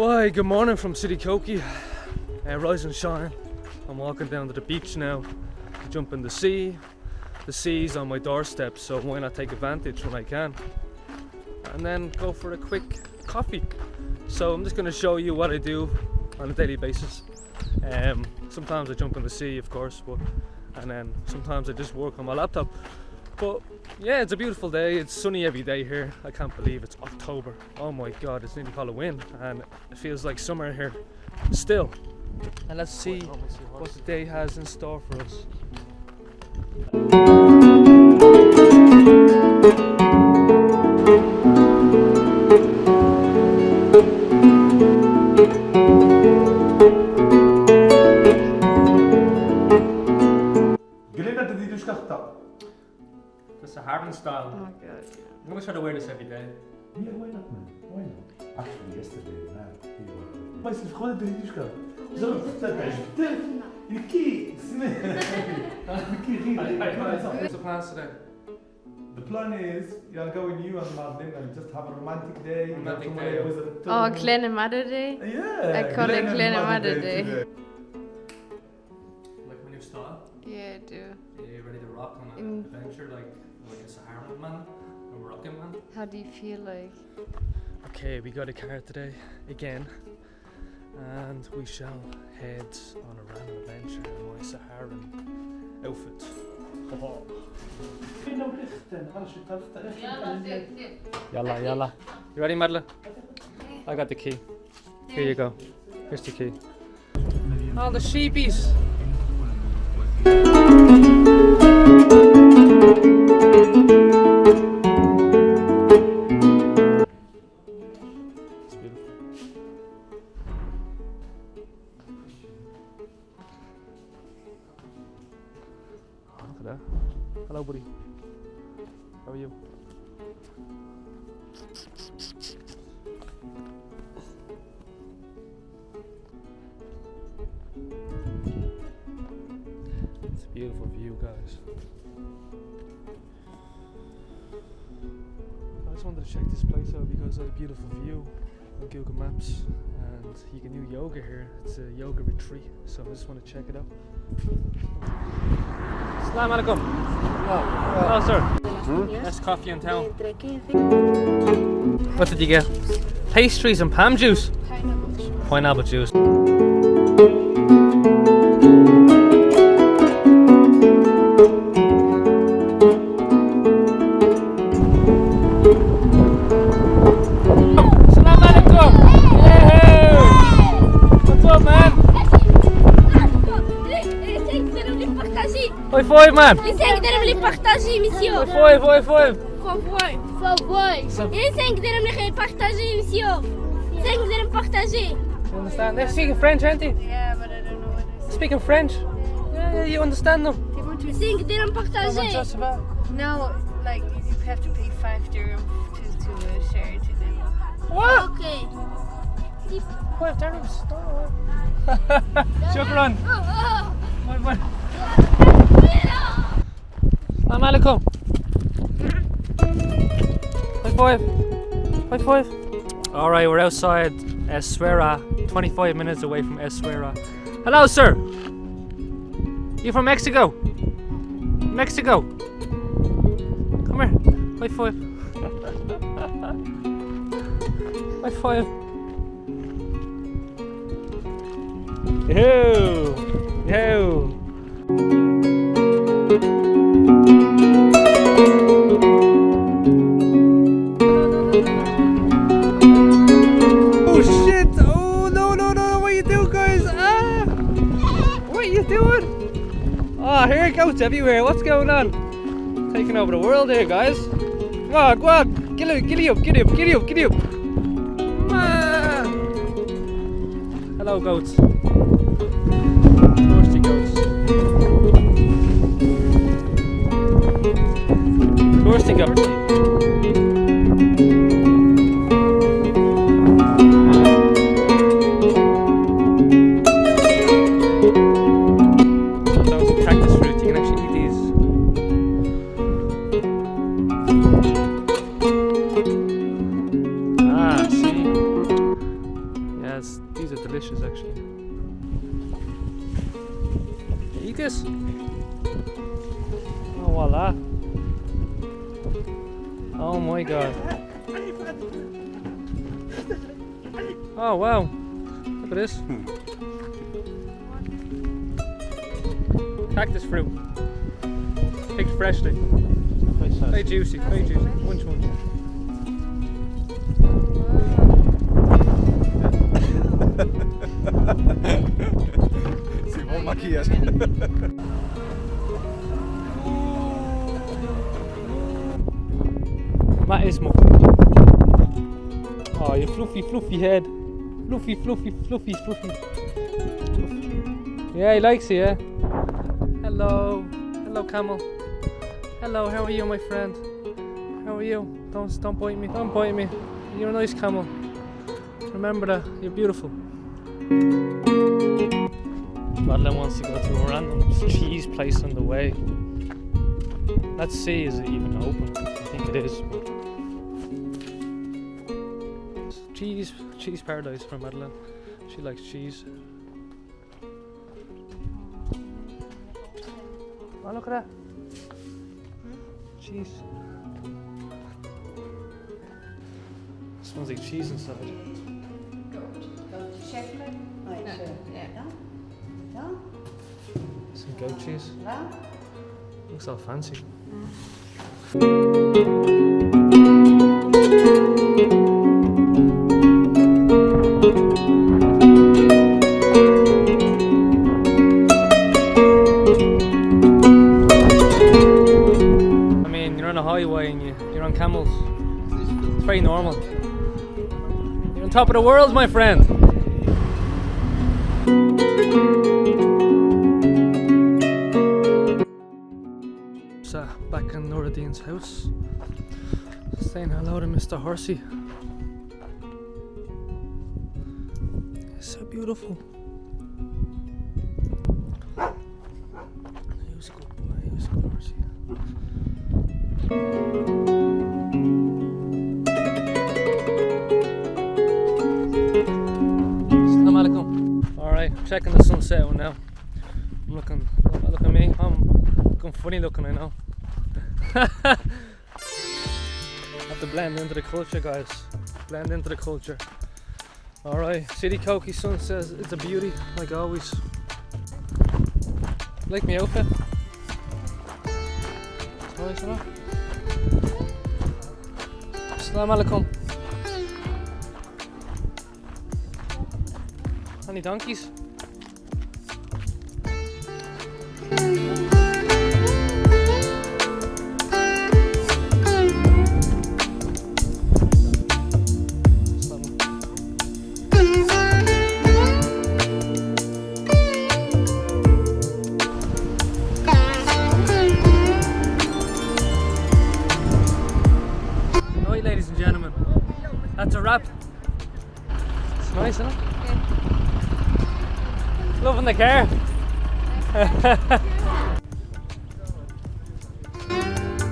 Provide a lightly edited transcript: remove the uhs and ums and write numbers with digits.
Why, good morning from City Koki. Rise and shine. I'm walking down to the beach now to jump in the sea. The sea's on my doorstep, so why not take advantage when I can? And then go for a quick coffee. So I'm just going to show you what I do on a daily basis. Sometimes I jump in the sea, of course, and then sometimes I just work on my laptop. But yeah, it's a beautiful day. It's sunny every day here. I can't believe it's October. Oh my god, it's nearly Halloween and it feels like summer here still. And let's see what the day has in store for us. That's a Harman style. Oh my god. I'm gonna try to wear this every day. Yeah, why not, man? Why not? Actually, yesterday, man. Mas você ficou de disco? Já não you key. What's the plans today? The plan is, you're going you and Madeleine and just have a romantic day. Romantic day. Oh, Glen and Madeleine. Yeah. I call it Glen and Madeleine. Like my new style? Yeah, I do. Are you ready to rock on an adventure like a Saharan man? A Moroccan man? How do you feel like? Okay, we got a car today, again. And we shall head on a random adventure in my Saharan outfit. Yalla, yalla. You ready, Madeleine? I got the key. Here you go. Here's the key. All the sheepies. Hello, buddy. How are you? It's a beautiful view, guys. I just wanted to check this place out because of the beautiful view on Google Maps, and you can do yoga here. It's a yoga retreat, so I just want to check it out. Assalamu alaikum. Hello, sir. Best coffee in town. What did you get? Pastries and palm juice? Pineapple juice. Assalamu alaikum. What's up, man? High five, man! Les 5 dirhams les partager, monsieur. High five, high five! Les 5 dirhams les partager, monsieur. 5 dirhams partager. You understand? They're speaking French, aren't they? Yeah, but I don't know what it is. Speaking French? Yeah, you understand them. 5 dirhams partager. No, like you have to pay 5 dirham to share it to them. What? Okay. 5 dirhams. Shukran. Bye. Assalamu alaikum. High five. High five. Alright, we're outside Eswera, 25 minutes away from Eswera. Hello, sir. You from Mexico? Mexico. Come here. High five. High five. Yo. Yo. Oh shit! Oh no! What are you doing, guys? What are you doing? Oh, here it goes everywhere. What's going on? Taking over the world here, guys. Go on. Giddy up. Man. Hello, goats. Thirsty goats. Thirsty goats. Cactus fruit, you can actually eat these. See? Yeah, These are delicious actually. Eat this. Oh voila. Oh my god. Oh wow. Look at this. Cactus fruit. Picked freshly. Very juicy, very juicy. Munch, munch. Sí, buen maquillaje. That is more. Oh, your fluffy, fluffy head. Fluffy, fluffy, fluffy, fluffy. Yeah, he likes it, yeah? Hello. Hello, camel. Hello, how are you, my friend? How are you? Don't bite me. Don't bite me. You're a nice camel. Remember that. You're beautiful. Madeleine wants to go to a random cheese place on the way. Let's see, is it even open? I think it is. Cheese paradise for Madeleine. She likes cheese. Oh, look at that. Cheese. Smells like cheese inside. Some goat cheese. Looks all fancy. Highway and you're on camels. It's very normal. You're on top of the world, my friend. So back in Nuruddin's house, saying hello to Mr. Horsey. It's so beautiful. He was a good boy. He was a good Horsey. Assalamu alaikum. Alright, checking the sunset now. I'm looking, look at me, I'm looking funny looking, I know. Have to blend into the culture, guys. Blend into the culture. Alright, City Koki sun says it's a beauty, like always. Like my outfit? It's nice, enough. Assalamu alaikum. Any donkeys? Right, ladies and gentlemen, that's a wrap. It's nice, isn't it? Loving the car.